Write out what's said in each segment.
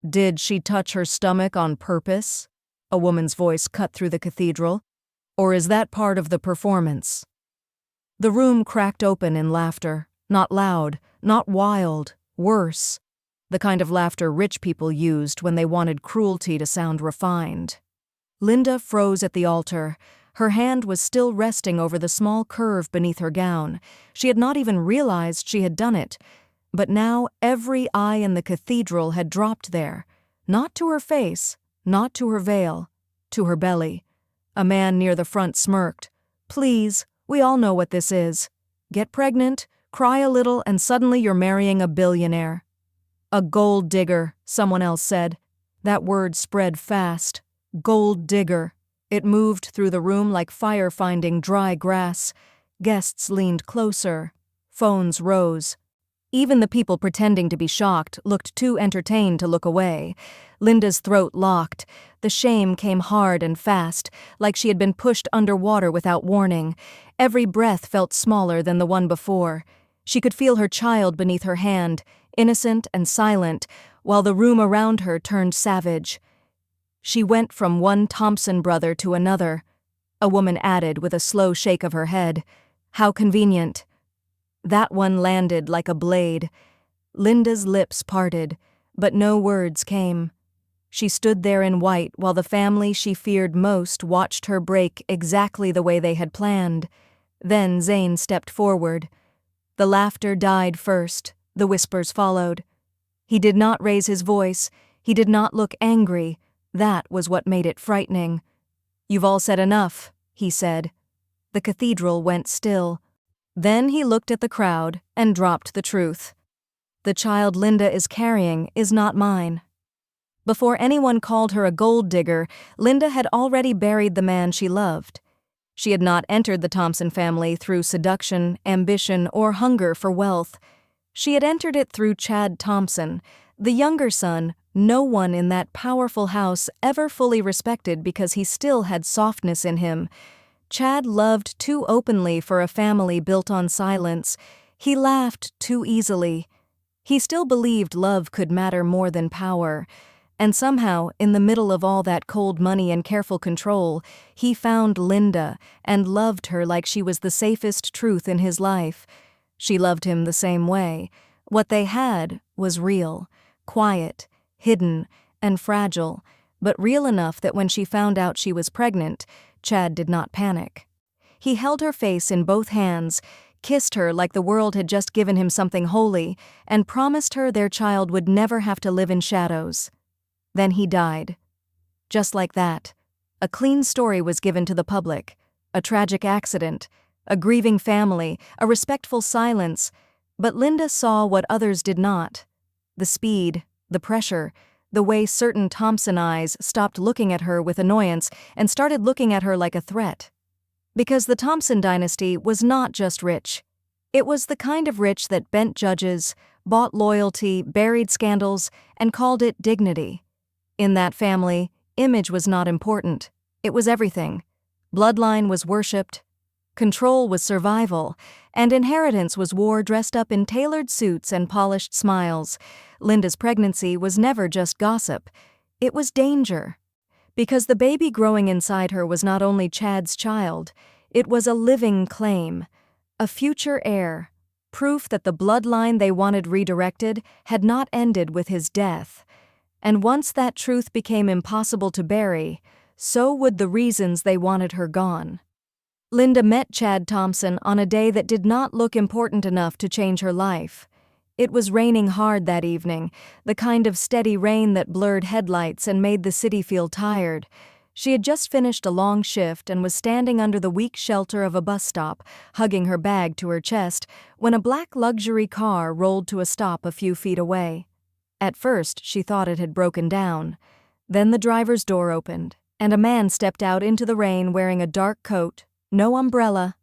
Did she touch her stomach on purpose? A woman's voice cut through the cathedral. Or is that part of the performance? The room cracked open in laughter, not loud, not wild, worse. The kind of laughter rich people used when they wanted cruelty to sound refined. Lynda froze at the altar. Her hand was still resting over the small curve beneath her gown. She had not even realized she had done it. But now every eye in the cathedral had dropped there. Not to her face, not to her veil, to her belly. A man near the front smirked. Please, we all know what this is. Get pregnant, cry a little, and suddenly you're marrying a billionaire. A gold digger, someone else said. That word spread fast. Gold digger. It moved through the room like fire finding dry grass. Guests leaned closer. Phones rose. Even the people pretending to be shocked looked too entertained to look away. Lynda's throat locked. The shame came hard and fast, like she had been pushed underwater without warning. Every breath felt smaller than the one before. She could feel her child beneath her hand, innocent and silent, while the room around her turned savage. She went from one Thompson brother to another. A woman added with a slow shake of her head. How convenient. That one landed like a blade. Lynda's lips parted, but no words came. She stood there in white while the family she feared most watched her break exactly the way they had planned. Then Zayn stepped forward. The laughter died first, the whispers followed. He did not raise his voice, he did not look angry. That was what made it frightening. You've all said enough, he said. The cathedral went still. Then he looked at the crowd and dropped the truth. The child Lynda is carrying is not mine. Before anyone called her a gold digger, Lynda had already buried the man she loved. She had not entered the Thompson family through seduction, ambition, or hunger for wealth. She had entered it through Chad Thompson, the younger son no one in that powerful house ever fully respected because he still had softness in him. Chad loved too openly for a family built on silence. He laughed too easily. He still believed love could matter more than power. And somehow, in the middle of all that cold money and careful control, he found Lynda and loved her like she was the safest truth in his life. She loved him the same way. What they had was real, quiet, hidden, and fragile, but real enough that when she found out she was pregnant, Chad did not panic. He held her face in both hands, kissed her like the world had just given him something holy, and promised her their child would never have to live in shadows. Then he died. Just like that. A clean story was given to the public. A tragic accident, a grieving family, a respectful silence. But Lynda saw what others did not. The speed, the pressure, the way certain Thompson eyes stopped looking at her with annoyance and started looking at her like a threat. Because the Thompson dynasty was not just rich. It was the kind of rich that bent judges, bought loyalty, buried scandals, and called it dignity. In that family, image was not important. It was everything. Bloodline was worshipped. Control was survival, and inheritance was war dressed up in tailored suits and polished smiles. Lynda's pregnancy was never just gossip. It was danger. Because the baby growing inside her was not only Chad's child, it was a living claim, a future heir, proof that the bloodline they wanted redirected had not ended with his death. And once that truth became impossible to bury, so would the reasons they wanted her gone. Lynda met Chad Thompson on a day that did not look important enough to change her life. It was raining hard that evening, the kind of steady rain that blurred headlights and made the city feel tired. She had just finished a long shift and was standing under the weak shelter of a bus stop, hugging her bag to her chest, when a black luxury car rolled to a stop a few feet away. At first, she thought it had broken down. Then the driver's door opened, and a man stepped out into the rain wearing a dark coat, no umbrella,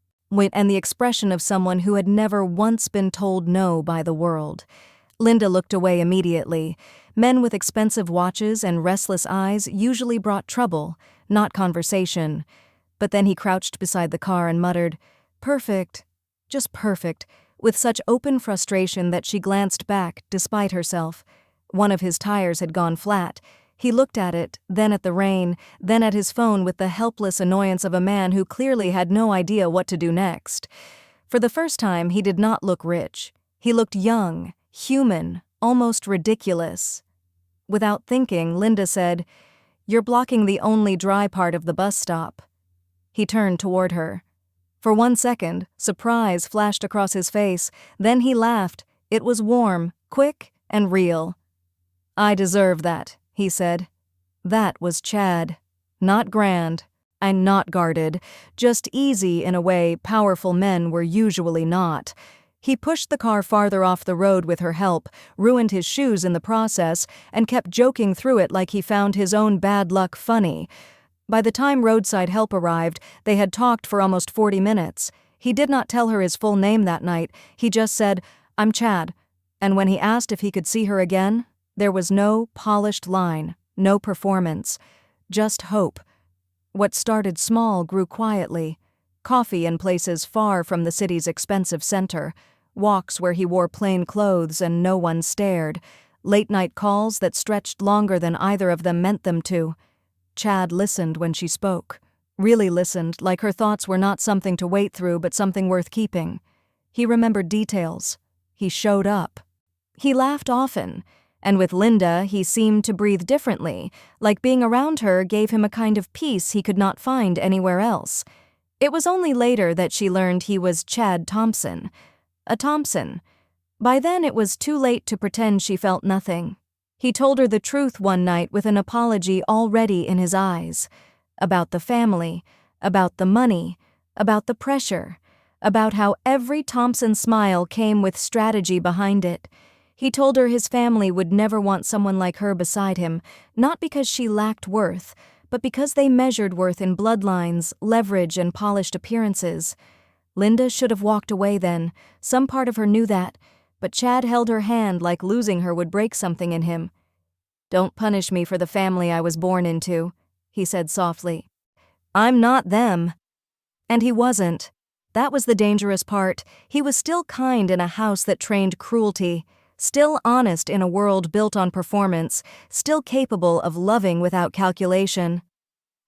and the expression of someone who had never once been told no by the world. Lynda looked away immediately. Men with expensive watches and restless eyes usually brought trouble, not conversation. But then he crouched beside the car and muttered, "Perfect, just perfect," with such open frustration that she glanced back, despite herself. One of his tires had gone flat. He looked at it, then at the rain, then at his phone with the helpless annoyance of a man who clearly had no idea what to do next. For the first time, he did not look rich. He looked young, human, almost ridiculous. Without thinking, Lynda said, "You're blocking the only dry part of the bus stop." He turned toward her. For 1 second, surprise flashed across his face. Then he laughed. It was warm, quick, and real. "I deserve that," he said. That was Chad. Not grand, and not guarded, just easy in a way powerful men were usually not. He pushed the car farther off the road with her help, ruined his shoes in the process, and kept joking through it like he found his own bad luck funny. By the time roadside help arrived, they had talked for almost 40 minutes. He did not tell her his full name that night. He just said, "I'm Chad." And when he asked if he could see her again, there was no polished line, no performance, just hope. What started small grew quietly. Coffee in places far from the city's expensive center, walks where he wore plain clothes and no one stared, late-night calls that stretched longer than either of them meant them to. Chad listened when she spoke. Really listened, like her thoughts were not something to wait through but something worth keeping. He remembered details. He showed up. He laughed often, and with Lynda he seemed to breathe differently, like being around her gave him a kind of peace he could not find anywhere else. It was only later that she learned he was Chad Thompson. A Thompson. By then it was too late to pretend she felt nothing. He told her the truth one night with an apology already in his eyes. About the family, about the money, about the pressure, about how every Thompson smile came with strategy behind it. He told her his family would never want someone like her beside him, not because she lacked worth, but because they measured worth in bloodlines, leverage, and polished appearances. Lynda should have walked away then. Some part of her knew that, but Chad held her hand like losing her would break something in him. "Don't punish me for the family I was born into," he said softly. "I'm not them." And he wasn't. That was the dangerous part. He was still kind in a house that trained cruelty, still honest in a world built on performance, still capable of loving without calculation.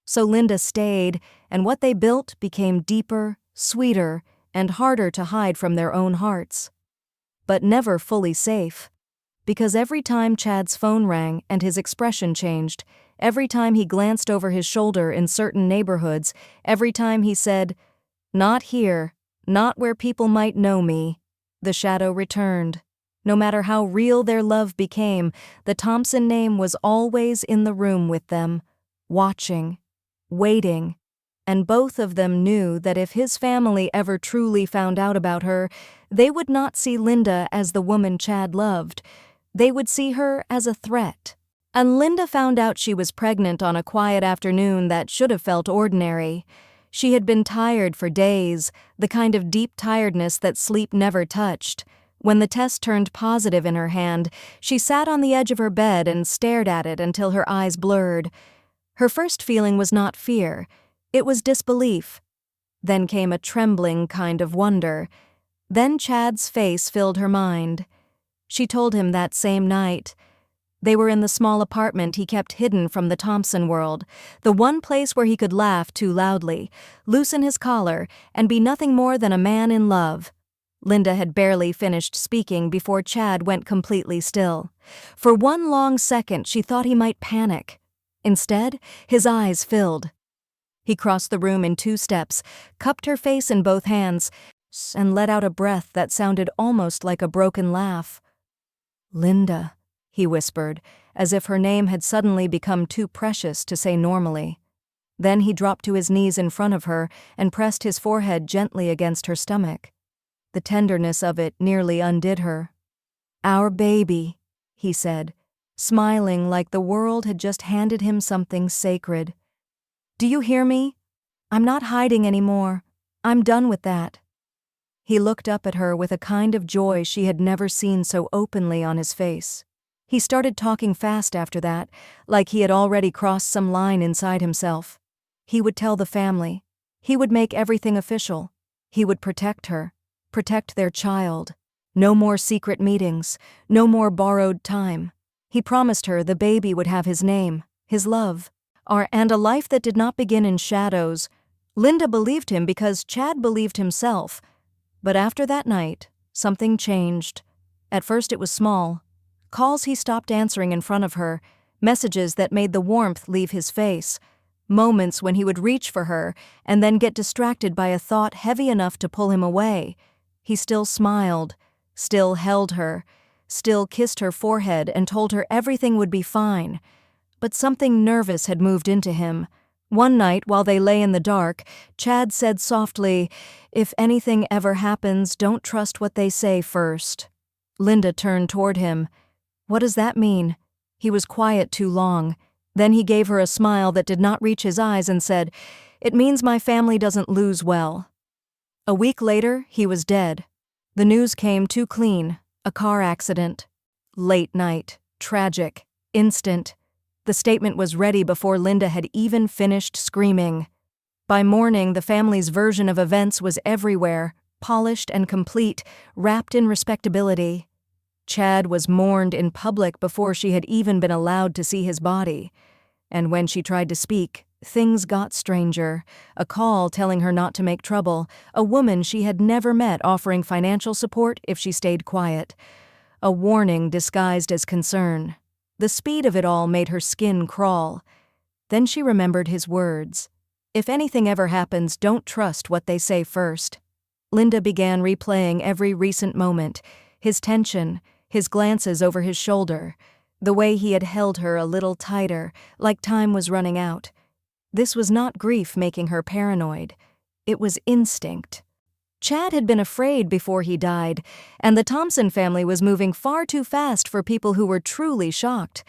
So Lynda stayed, and what they built became deeper, sweeter, and harder to hide from their own hearts. But never fully safe. Because every time Chad's phone rang and his expression changed, every time he glanced over his shoulder in certain neighborhoods, every time he said, "Not here, not where people might know me," the shadow returned. No matter how real their love became, the Thompson name was always in the room with them, watching, waiting, and both of them knew that if his family ever truly found out about her, they would not see Lynda as the woman Chad loved. They would see her as a threat. And Lynda found out she was pregnant on a quiet afternoon that should have felt ordinary. She had been tired for days, the kind of deep tiredness that sleep never touched. When the test turned positive in her hand, she sat on the edge of her bed and stared at it until her eyes blurred. Her first feeling was not fear. It was disbelief. Then came a trembling kind of wonder. Then Chad's face filled her mind. She told him that same night. They were in the small apartment he kept hidden from the Thompson world, the one place where he could laugh too loudly, loosen his collar, and be nothing more than a man in love. Lynda had barely finished speaking before Chad went completely still. For one long second she thought he might panic. Instead, his eyes filled. He crossed the room in 2 steps, cupped her face in both hands, and let out a breath that sounded almost like a broken laugh. "Lynda," he whispered, as if her name had suddenly become too precious to say normally. Then he dropped to his knees in front of her and pressed his forehead gently against her stomach. The tenderness of it nearly undid her. "Our baby," he said, smiling like the world had just handed him something sacred. "Do you hear me? I'm not hiding anymore. I'm done with that." He looked up at her with a kind of joy she had never seen so openly on his face. He started talking fast after that, like he had already crossed some line inside himself. He would tell the family. He would make everything official. He would protect her, protect their child. No more secret meetings, no more borrowed time. He promised her the baby would have his name, his love, and a life that did not begin in shadows. Lynda believed him because Chad believed himself. But after that night, something changed. At first it was small. Calls he stopped answering in front of her, messages that made the warmth leave his face, moments when he would reach for her and then get distracted by a thought heavy enough to pull him away. He still smiled, still held her, still kissed her forehead and told her everything would be fine. But something nervous had moved into him. One night, while they lay in the dark, Chad said softly, "If anything ever happens, don't trust what they say first." Lynda turned toward him. "What does that mean?" He was quiet too long. Then he gave her a smile that did not reach his eyes and said, "It means my family doesn't lose well." A week later, he was dead. The news came too clean. A car accident. Late night. Tragic. Instant. The statement was ready before Lynda had even finished screaming. By morning, the family's version of events was everywhere, polished and complete, wrapped in respectability. Chad was mourned in public before she had even been allowed to see his body. And when she tried to speak, things got stranger. A call telling her not to make trouble, a woman she had never met offering financial support if she stayed quiet. A warning disguised as concern. The speed of it all made her skin crawl. Then she remembered his words. "If anything ever happens, don't trust what they say first." Lynda began replaying every recent moment, his tension, his glances over his shoulder, the way he had held her a little tighter, like time was running out. This was not grief making her paranoid. It was instinct. Chad had been afraid before he died, and the Thompson family was moving far too fast for people who were truly shocked.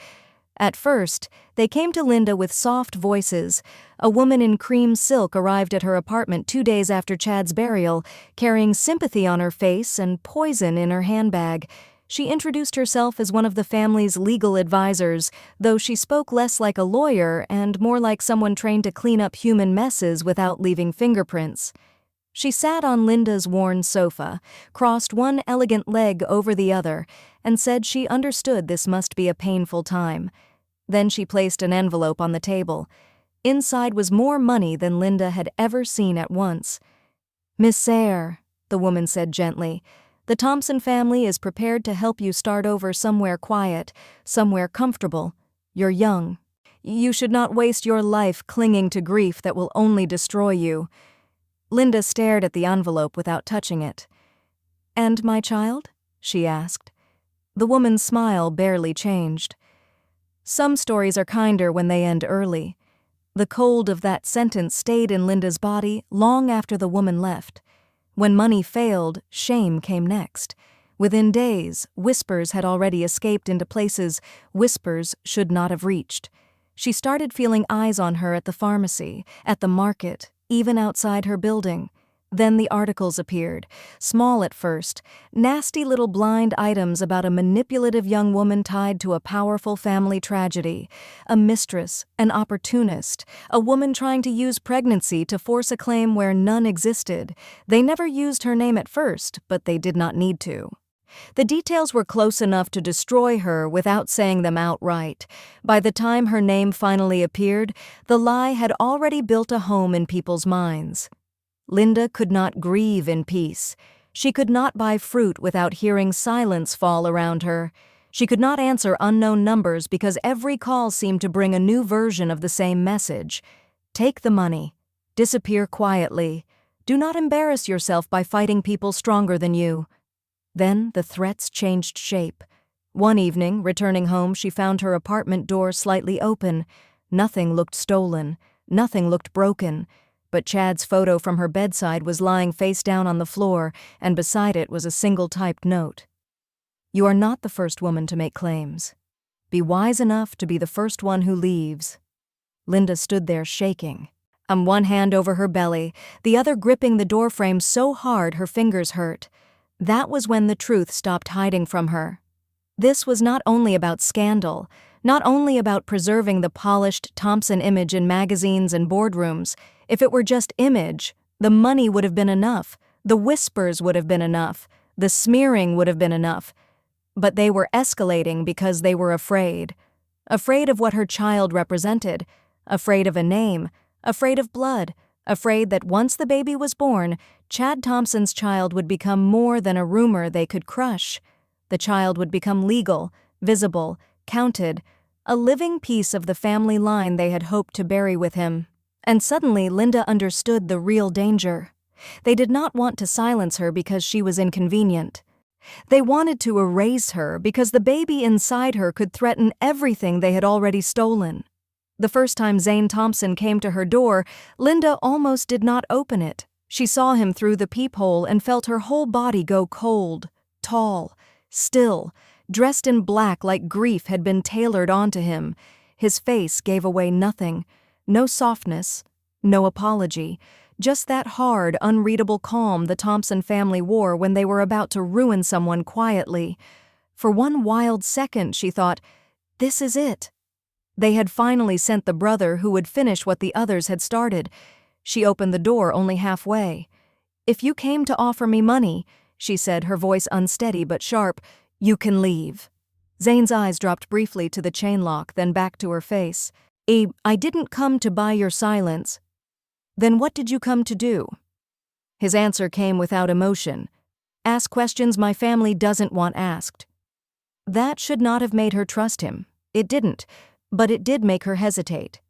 At first, they came to Lynda with soft voices. A woman in cream silk arrived at her apartment 2 days after Chad's burial, carrying sympathy on her face and poison in her handbag. She introduced herself as one of the family's legal advisors, though she spoke less like a lawyer and more like someone trained to clean up human messes without leaving fingerprints. She sat on Lynda's worn sofa, crossed one elegant leg over the other, and said she understood this must be a painful time. Then she placed an envelope on the table. Inside was more money than Lynda had ever seen at once. "Miss Sair," the woman said gently, "the Thompson family is prepared to help you start over somewhere quiet, somewhere comfortable. You're young. You should not waste your life clinging to grief that will only destroy you." Lynda stared at the envelope without touching it. "And my child?" she asked. The woman's smile barely changed. Some stories are kinder when they end early. The cold of that sentence stayed in Lynda's body long after the woman left. When money failed, shame came next. Within days, whispers had already escaped into places whispers should not have reached. She started feeling eyes on her at the pharmacy, at the market, even outside her building. Then the articles appeared, small at first, nasty little blind items about a manipulative young woman tied to a powerful family tragedy, a mistress, an opportunist, a woman trying to use pregnancy to force a claim where none existed. They never used her name at first, but they did not need to. The details were close enough to destroy her without saying them outright. By the time her name finally appeared, the lie had already built a home in people's minds. Lynda could not grieve in peace. She could not buy fruit without hearing silence fall around her. She could not answer unknown numbers because every call seemed to bring a new version of the same message. Take the money. Disappear quietly. Do not embarrass yourself by fighting people stronger than you. Then the threats changed shape. One evening, returning home, she found her apartment door slightly open. Nothing looked stolen. Nothing looked broken. But Chad's photo from her bedside was lying face down on the floor, and beside it was a single typed note. "You are not the first woman to make claims. Be wise enough to be the first one who leaves." Lynda stood there shaking, one hand over her belly, the other gripping the doorframe so hard her fingers hurt. That was when the truth stopped hiding from her. This was not only about scandal, not only about preserving the polished Thompson image in magazines and boardrooms. If it were just image, the money would have been enough, the whispers would have been enough, the smearing would have been enough. But they were escalating because they were afraid. Afraid of what her child represented, afraid of a name, afraid of blood, afraid that once the baby was born, Chad Thompson's child would become more than a rumor they could crush. The child would become legal, visible, counted, a living piece of the family line they had hoped to bury with him. And suddenly Lynda understood the real danger. They did not want to silence her because she was inconvenient. They wanted to erase her because the baby inside her could threaten everything they had already stolen. The first time Zayn Thompson came to her door, Lynda almost did not open it. She saw him through the peephole and felt her whole body go cold, tall, still, dressed in black like grief had been tailored onto him. His face gave away nothing, no softness, no apology, just that hard, unreadable calm the Thompson family wore when they were about to ruin someone quietly. For one wild second, she thought, this is it. They had finally sent the brother who would finish what the others had started. She opened the door only halfway. "If you came to offer me money," she said, her voice unsteady but sharp, "you can leave." Zayn's eyes dropped briefly to the chain lock, then back to her face. I didn't come to buy your silence." "Then what did you come to do?" His answer came without emotion. "Ask questions my family doesn't want asked." That should not have made her trust him. It didn't, but it did make her hesitate.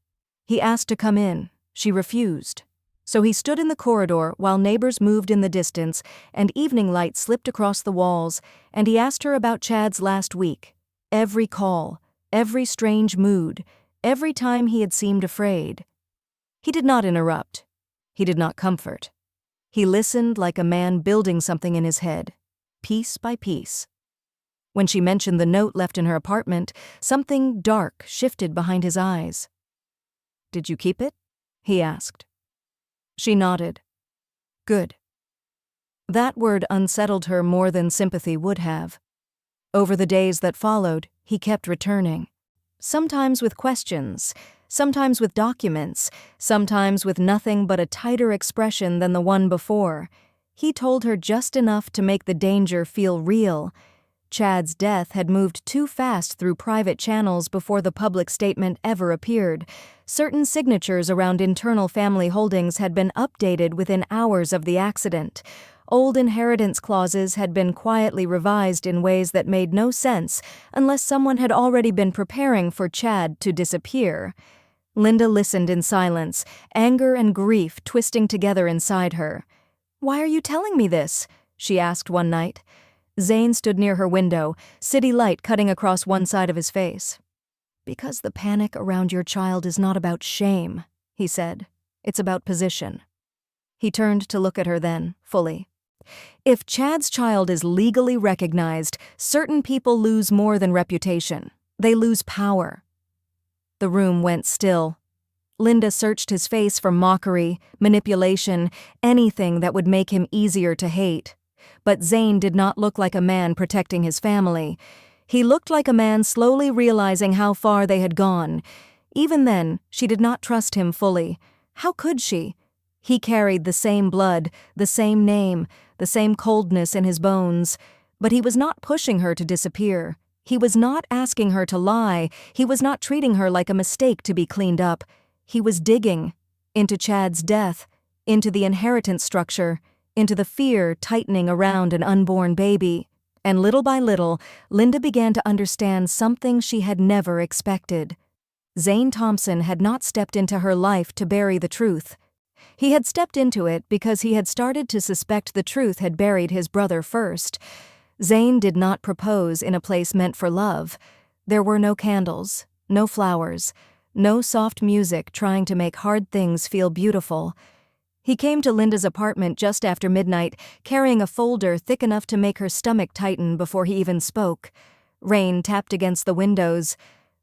He asked to come in. She refused. So he stood in the corridor while neighbors moved in the distance and evening light slipped across the walls, and he asked her about Chad's last week. Every call, every strange mood, every time he had seemed afraid. He did not interrupt. He did not comfort. He listened like a man building something in his head, piece by piece. When she mentioned the note left in her apartment, something dark shifted behind his eyes. "Did you keep it?" he asked. She nodded. "Good." That word unsettled her more than sympathy would have. Over the days that followed, he kept returning. Sometimes with questions, sometimes with documents, sometimes with nothing but a tighter expression than the one before. He told her just enough to make the danger feel real. Chad's death had moved too fast through private channels before the public statement ever appeared. Certain signatures around internal family holdings had been updated within hours of the accident. Old inheritance clauses had been quietly revised in ways that made no sense unless someone had already been preparing for Chad to disappear. Lynda listened in silence, anger and grief twisting together inside her. "Why are you telling me this?" she asked one night. Zayn stood near her window, city light cutting across one side of his face. "Because the panic around your child is not about shame," he said. "It's about position." He turned to look at her then, fully. "If Chad's child is legally recognized, certain people lose more than reputation. They lose power." The room went still. Lynda searched his face for mockery, manipulation, anything that would make him easier to hate. But Zayn did not look like a man protecting his family. He looked like a man slowly realizing how far they had gone. Even then, she did not trust him fully. How could she? He carried the same blood, the same name, the same coldness in his bones. But he was not pushing her to disappear. He was not asking her to lie. He was not treating her like a mistake to be cleaned up. He was digging into Chad's death, into the inheritance structure, into the fear tightening around an unborn baby. And little by little, Lynda began to understand something she had never expected. Zayn Thompson had not stepped into her life to bury the truth. He had stepped into it because he had started to suspect the truth had buried his brother first. Zayn did not propose in a place meant for love. There were no candles, no flowers, no soft music trying to make hard things feel beautiful. He came to Lynda's apartment just after midnight, carrying a folder thick enough to make her stomach tighten before he even spoke. Rain tapped against the windows.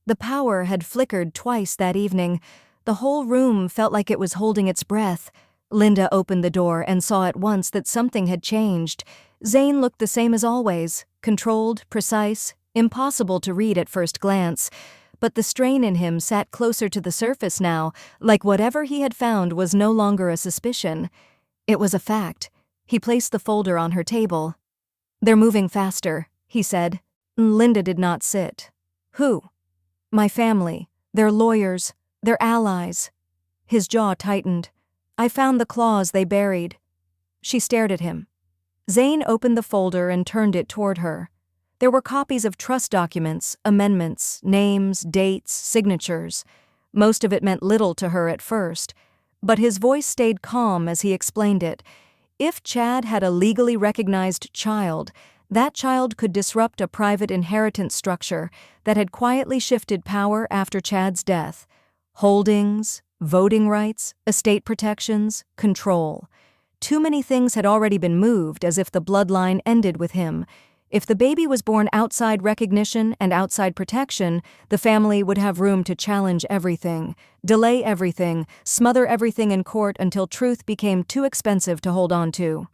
The power had flickered twice that evening. The whole room felt like it was holding its breath. Lynda opened the door and saw at once that something had changed. Zayn looked the same as always, controlled, precise, impossible to read at first glance. But the strain in him sat closer to the surface now, like whatever he had found was no longer a suspicion. It was a fact. He placed the folder on her table. "They're moving faster," he said. Lynda did not sit. Who? My family. Their lawyers. Their allies. His jaw tightened. I found the clause they buried. She stared at him. Zayn opened the folder and turned it toward her. There were copies of trust documents, amendments, names, dates, signatures. Most of it meant little to her at first, but his voice stayed calm as he explained it. If Chad had a legally recognized child, that child could disrupt a private inheritance structure that had quietly shifted power after Chad's death. Holdings, voting rights, estate protections, control. Too many things had already been moved as if the bloodline ended with him. If the baby was born outside recognition and outside protection, the family would have room to challenge everything, delay everything, smother everything in court until truth became too expensive to hold on to.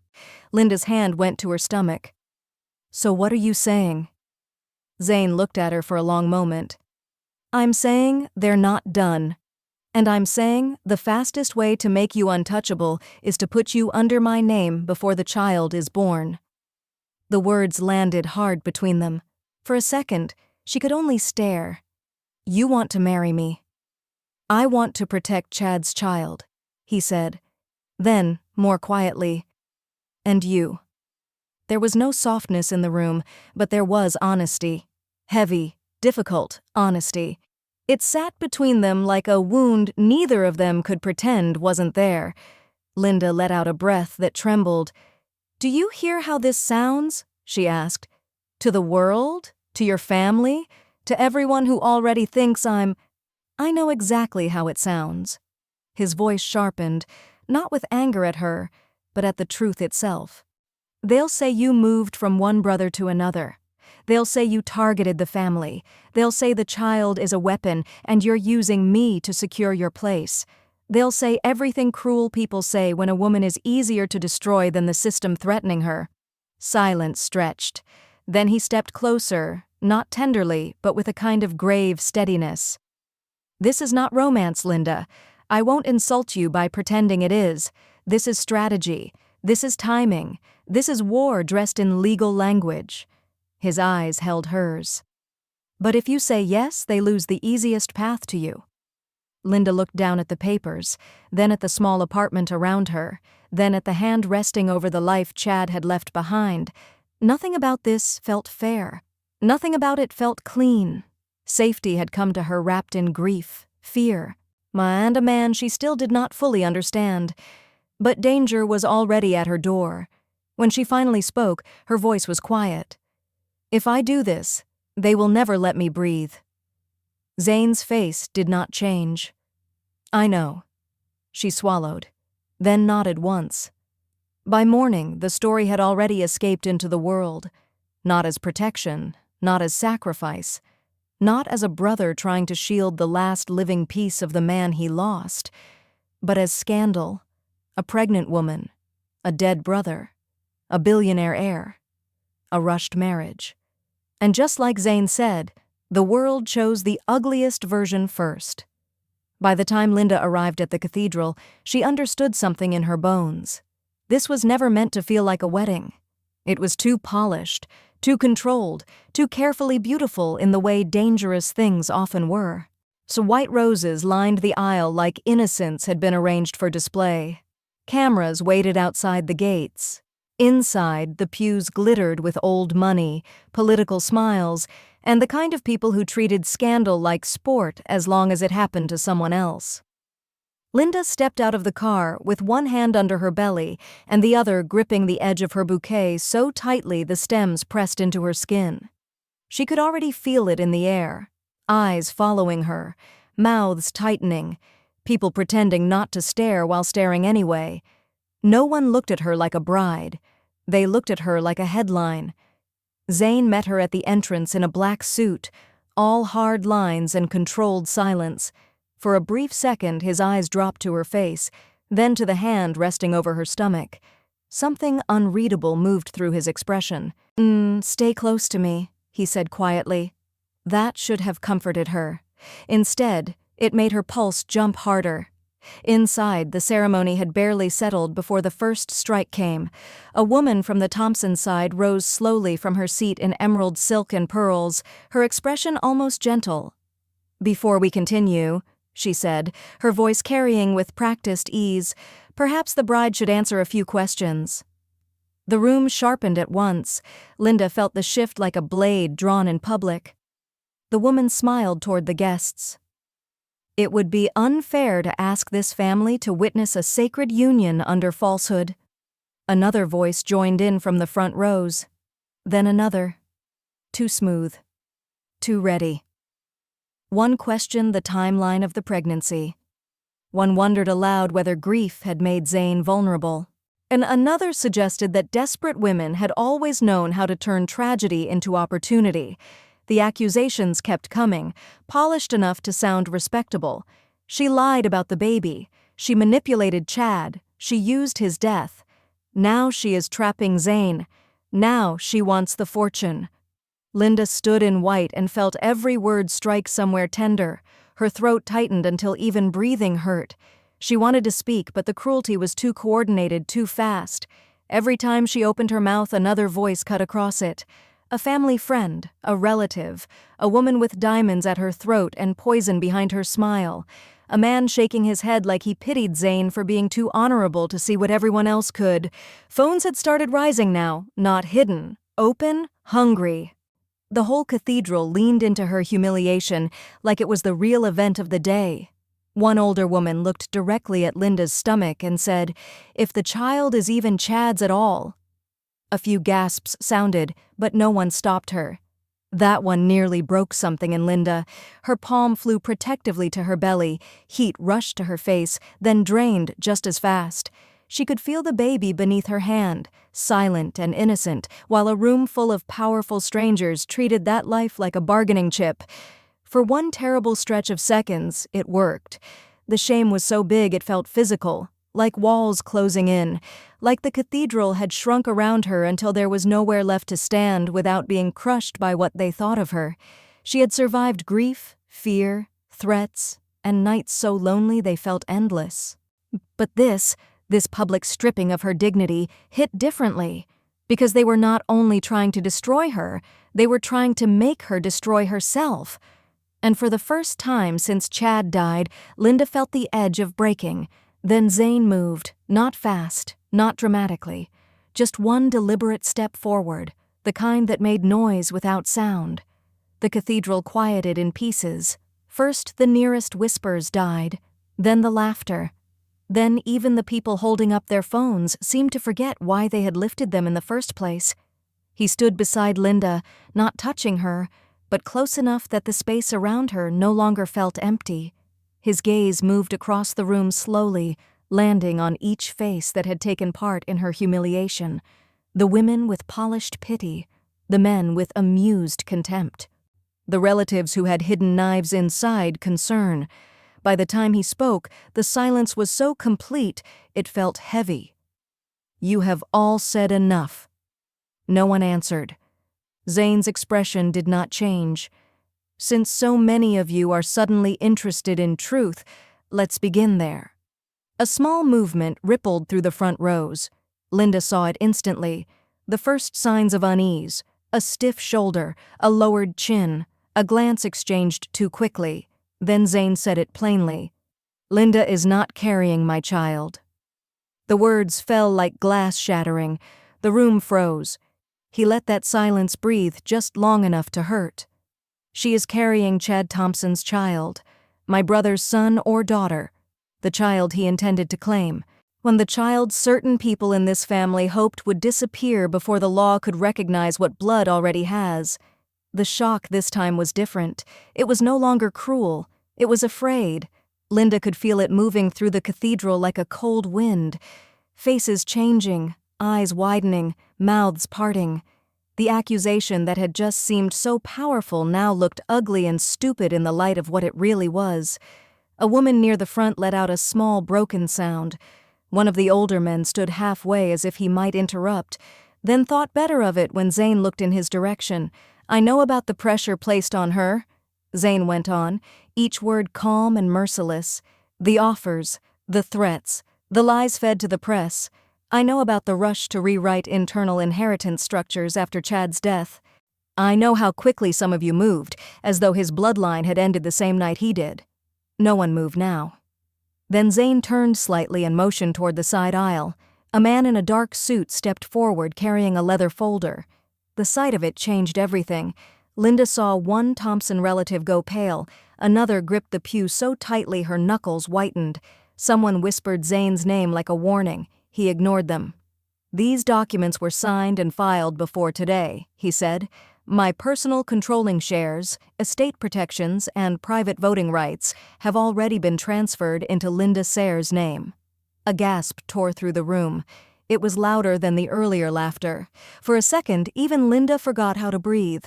Lynda's hand went to her stomach. So what are you saying? Zayn looked at her for a long moment. I'm saying they're not done. And I'm saying the fastest way to make you untouchable is to put you under my name before the child is born. The words landed hard between them. For a second, she could only stare. You want to marry me. I want to protect Chad's child, he said. Then, more quietly, and you. There was no softness in the room, but there was honesty. Heavy, difficult honesty. It sat between them like a wound neither of them could pretend wasn't there. Lynda let out a breath that trembled. Do you hear how this sounds? She asked. To the world? To your family? To everyone who already thinks I know exactly how it sounds. His voice sharpened, not with anger at her, but at the truth itself. They'll say you moved from one brother to another. They'll say you targeted the family. They'll say the child is a weapon and you're using me to secure your place. They'll say everything cruel people say when a woman is easier to destroy than the system threatening her. Silence stretched. Then he stepped closer, not tenderly, but with a kind of grave steadiness. This is not romance, Lynda. I won't insult you by pretending it is. This is strategy. This is timing. This is war dressed in legal language. His eyes held hers. But if you say yes, they lose the easiest path to you. Lynda looked down at the papers, then at the small apartment around her, then at the hand resting over the life Chad had left behind. Nothing about this felt fair. Nothing about it felt clean. Safety had come to her wrapped in grief, fear, and a man she still did not fully understand. But danger was already at her door. When she finally spoke, her voice was quiet. If I do this, they will never let me breathe. Zayn's face did not change. I know. She swallowed, then nodded once. By morning, the story had already escaped into the world, not as protection, not as sacrifice, not as a brother trying to shield the last living piece of the man he lost, but as scandal, a pregnant woman, a dead brother, a billionaire heir, a rushed marriage. And just like Zayn said, the world chose the ugliest version first. By the time Lynda arrived at the cathedral, she understood something in her bones. This was never meant to feel like a wedding. It was too polished, too controlled, too carefully beautiful in the way dangerous things often were. So white roses lined the aisle like innocents had been arranged for display. Cameras waited outside the gates. Inside, the pews glittered with old money, political smiles, and the kind of people who treated scandal like sport as long as it happened to someone else. Lynda stepped out of the car with one hand under her belly and the other gripping the edge of her bouquet so tightly the stems pressed into her skin. She could already feel it in the air, eyes following her, mouths tightening, people pretending not to stare while staring anyway. No one looked at her like a bride. They looked at her like a headline. Zayn met her at the entrance in a black suit, all hard lines and controlled silence. For a brief second, his eyes dropped to her face, then to the hand resting over her stomach. Something unreadable moved through his expression. Stay close to me, he said quietly. That should have comforted her. Instead, it made her pulse jump harder. Inside, the ceremony had barely settled before the first strike came. A woman from the Thompson side rose slowly from her seat in emerald silk and pearls, her expression almost gentle. "Before we continue," she said, her voice carrying with practiced ease, "perhaps the bride should answer a few questions." The room sharpened at once. Lynda felt the shift like a blade drawn in public. The woman smiled toward the guests. "It would be unfair to ask this family to witness a sacred union under falsehood." Another voice joined in from the front rows. Then another. Too smooth. Too ready. One questioned the timeline of the pregnancy. One wondered aloud whether grief had made Zayn vulnerable. And another suggested that desperate women had always known how to turn tragedy into opportunity. The accusations kept coming, polished enough to sound respectable. She lied about the baby. She manipulated Chad. She used his death. Now she is trapping Zayn. Now she wants the fortune. Lynda stood in white and felt every word strike somewhere tender. Her throat tightened until even breathing hurt. She wanted to speak, but the cruelty was too coordinated, too fast. Every time she opened her mouth, another voice cut across it. A family friend, a relative, a woman with diamonds at her throat and poison behind her smile. A man shaking his head like he pitied Zayn for being too honorable to see what everyone else could. Phones had started rising now, not hidden, open, hungry. The whole cathedral leaned into her humiliation like it was the real event of the day. One older woman looked directly at Lynda's stomach and said, "If the child is even Chad's at all." A few gasps sounded, but no one stopped her. That one nearly broke something in Lynda. Her palm flew protectively to her belly, heat rushed to her face, then drained just as fast. She could feel the baby beneath her hand, silent and innocent, while a room full of powerful strangers treated that life like a bargaining chip. For one terrible stretch of seconds, it worked. The shame was so big it felt physical, like walls closing in, like the cathedral had shrunk around her until there was nowhere left to stand without being crushed by what they thought of her. She had survived grief, fear, threats, and nights so lonely they felt endless. But this public stripping of her dignity hit differently, because they were not only trying to destroy her, they were trying to make her destroy herself. And for the first time since Chad died, Lynda felt the edge of breaking. Then Zayn moved, not fast, not dramatically, just one deliberate step forward, the kind that made noise without sound. The cathedral quieted in pieces. First the nearest whispers died, then the laughter. Then even the people holding up their phones seemed to forget why they had lifted them in the first place. He stood beside Lynda, not touching her, but close enough that the space around her no longer felt empty. His gaze moved across the room slowly, landing on each face that had taken part in her humiliation. The women with polished pity, the men with amused contempt. The relatives who had hidden knives inside concern. By the time he spoke, the silence was so complete it felt heavy. "You have all said enough." No one answered. Zayn's expression did not change. "Since so many of you are suddenly interested in truth, let's begin there." A small movement rippled through the front rows. Lynda saw it instantly. The first signs of unease, a stiff shoulder, a lowered chin, a glance exchanged too quickly. Then Zayn said it plainly. "Lynda is not carrying my child." The words fell like glass shattering. The room froze. He let that silence breathe just long enough to hurt. "She is carrying Chad Thompson's child, my brother's son or daughter, the child he intended to claim, when the child certain people in this family hoped would disappear before the law could recognize what blood already has." The shock this time was different. It was no longer cruel. It was afraid. Lynda could feel it moving through the cathedral like a cold wind. Faces changing, eyes widening, mouths parting. The accusation that had just seemed so powerful now looked ugly and stupid in the light of what it really was. A woman near the front let out a small, broken sound. One of the older men stood halfway as if he might interrupt, then thought better of it when Zayn looked in his direction. "I know about the pressure placed on her," Zayn went on, each word calm and merciless. "The offers, The threats, the lies fed to the press. I know about the rush to rewrite internal inheritance structures after Chad's death. I know how quickly some of you moved, as though his bloodline had ended the same night he did. No one moved now. Then Zayn turned slightly and motioned toward the side aisle. A man in a dark suit stepped forward carrying a leather folder. The sight of it changed everything. Lynda saw one Thompson relative go pale, another gripped the pew so tightly her knuckles whitened. Someone whispered Zayn's name like a warning. He ignored them. "These documents were signed and filed before today," he said. "My personal controlling shares, estate protections, and private voting rights have already been transferred into Lynda Sair's name." A gasp tore through the room. It was louder than the earlier laughter. For a second, even Lynda forgot how to breathe.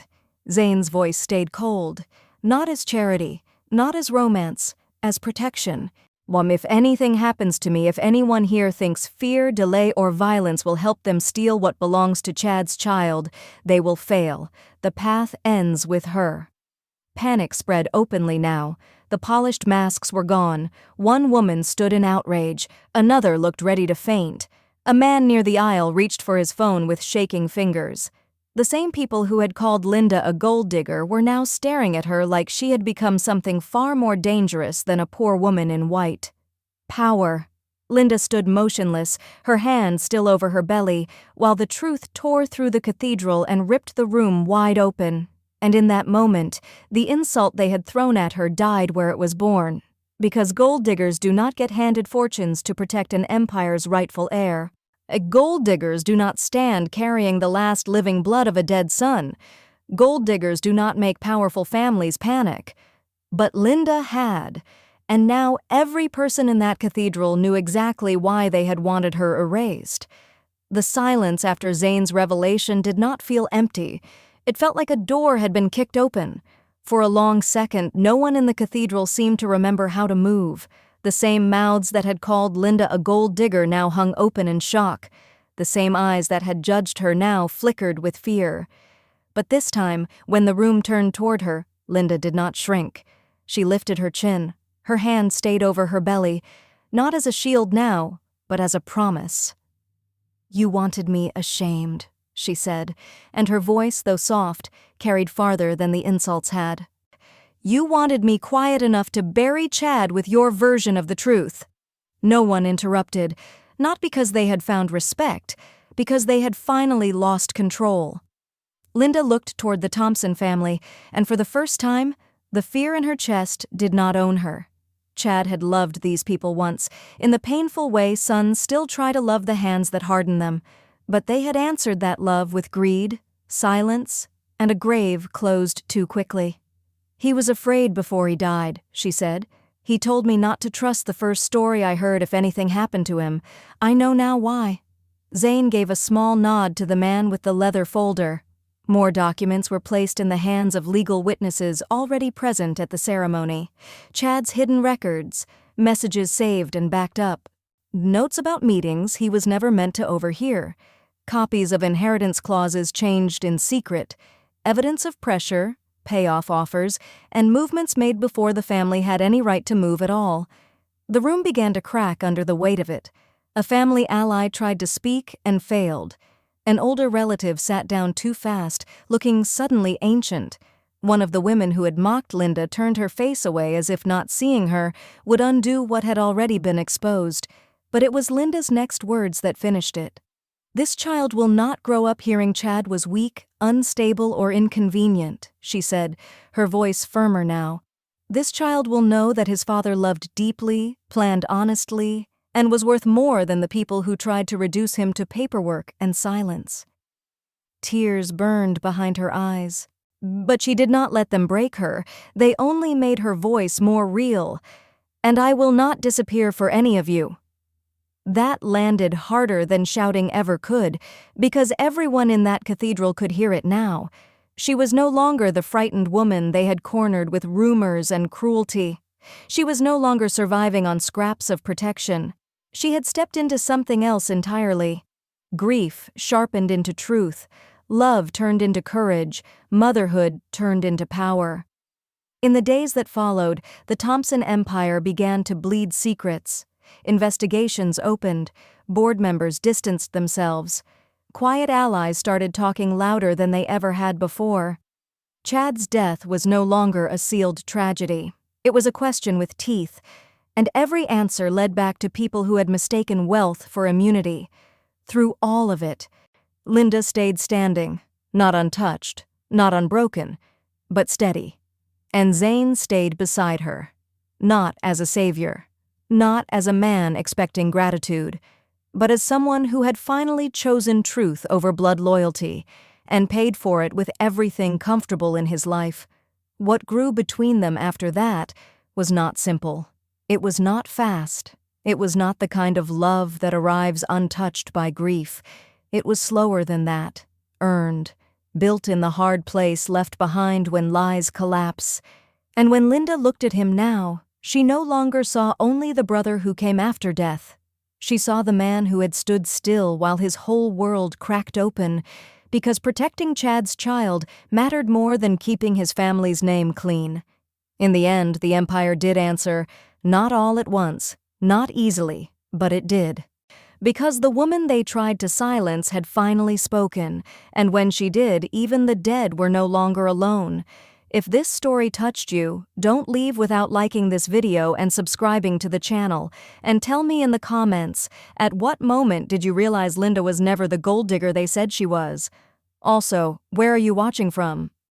Zayn's voice stayed cold. Not as charity, not as romance, as protection. If anything happens to me, if anyone here thinks fear, delay, or violence will help them steal what belongs to Chad's child, they will fail. The path ends with her. Panic spread openly now. The polished masks were gone. One woman stood in outrage. Another looked ready to faint. A man near the aisle reached for his phone with shaking fingers. The same people who had called Lynda a gold digger were now staring at her like she had become something far more dangerous than a poor woman in white. Power. Lynda stood motionless, her hand still over her belly, while the truth tore through the cathedral and ripped the room wide open. And in that moment, the insult they had thrown at her died where it was born. Because gold diggers do not get handed fortunes to protect an empire's rightful heir. Gold diggers do not stand carrying the last living blood of a dead son. Gold diggers do not make powerful families panic. But Lynda had, and now every person in that cathedral knew exactly why they had wanted her erased. The silence after Zayn's revelation did not feel empty. It felt like a door had been kicked open. For a long second, no one in the cathedral seemed to remember how to move. The same mouths that had called Lynda a gold digger now hung open in shock. The same eyes that had judged her now flickered with fear. But this time, when the room turned toward her, Lynda did not shrink. She lifted her chin. Her hand stayed over her belly, not as a shield now, but as a promise. "You wanted me ashamed," she said, and her voice, though soft, carried farther than the insults had. "You wanted me quiet enough to bury Chad with your version of the truth." No one interrupted, not because they had found respect, because they had finally lost control. Lynda looked toward the Thompson family, and for the first time, the fear in her chest did not own her. Chad had loved these people once, in the painful way sons still try to love the hands that harden them, but they had answered that love with greed, silence, and a grave closed too quickly. "He was afraid before he died," she said. "He told me not to trust the first story I heard if anything happened to him. I know now why." Zayn gave a small nod to the man with the leather folder. More documents were placed in the hands of legal witnesses already present at the ceremony. Chad's hidden records, messages saved and backed up. Notes about meetings he was never meant to overhear. Copies of inheritance clauses changed in secret. Evidence of pressure, payoff offers, and movements made before the family had any right to move at all. The room began to crack under the weight of it. A family ally tried to speak and failed. An older relative sat down too fast, looking suddenly ancient. One of the women who had mocked Lynda turned her face away as if not seeing her would undo what had already been exposed. But it was Lynda's next words that finished it. "This child will not grow up hearing Chad was weak, unstable, or inconvenient," she said, her voice firmer now. "This child will know that his father loved deeply, planned honestly, and was worth more than the people who tried to reduce him to paperwork and silence." Tears burned behind her eyes. But she did not let them break her. They only made her voice more real. "And I will not disappear for any of you." That landed harder than shouting ever could, because everyone in that cathedral could hear it now. She was no longer the frightened woman they had cornered with rumors and cruelty. She was no longer surviving on scraps of protection. She had stepped into something else entirely. Grief sharpened into truth, love turned into courage, motherhood turned into power. In the days that followed, the Thompson empire began to bleed secrets. investigations opened, board members distanced themselves. Quiet allies started talking louder than they ever had before. Chad's death was no longer a sealed tragedy. It was a question with teeth, and every answer led back to people who had mistaken wealth for immunity. Through all of it, Lynda stayed standing, not untouched, not unbroken, but steady. And Zayn stayed beside her, not as a savior, not as a man expecting gratitude, but as someone who had finally chosen truth over blood loyalty and paid for it with everything comfortable in his life. What grew between them after that was not simple. It was not fast. It was not the kind of love that arrives untouched by grief. It was slower than that, earned, built in the hard place left behind when lies collapse. And when Lynda looked at him now, she no longer saw only the brother who came after death. She saw the man who had stood still while his whole world cracked open, because protecting Chad's child mattered more than keeping his family's name clean. In the end, the Empire did answer, not all at once, not easily, but it did. Because the woman they tried to silence had finally spoken, and when she did, even the dead were no longer alone. If this story touched you, don't leave without liking this video and subscribing to the channel. And tell me in the comments, at what moment did you realize Lynda was never the gold digger they said she was? Also, where are you watching from?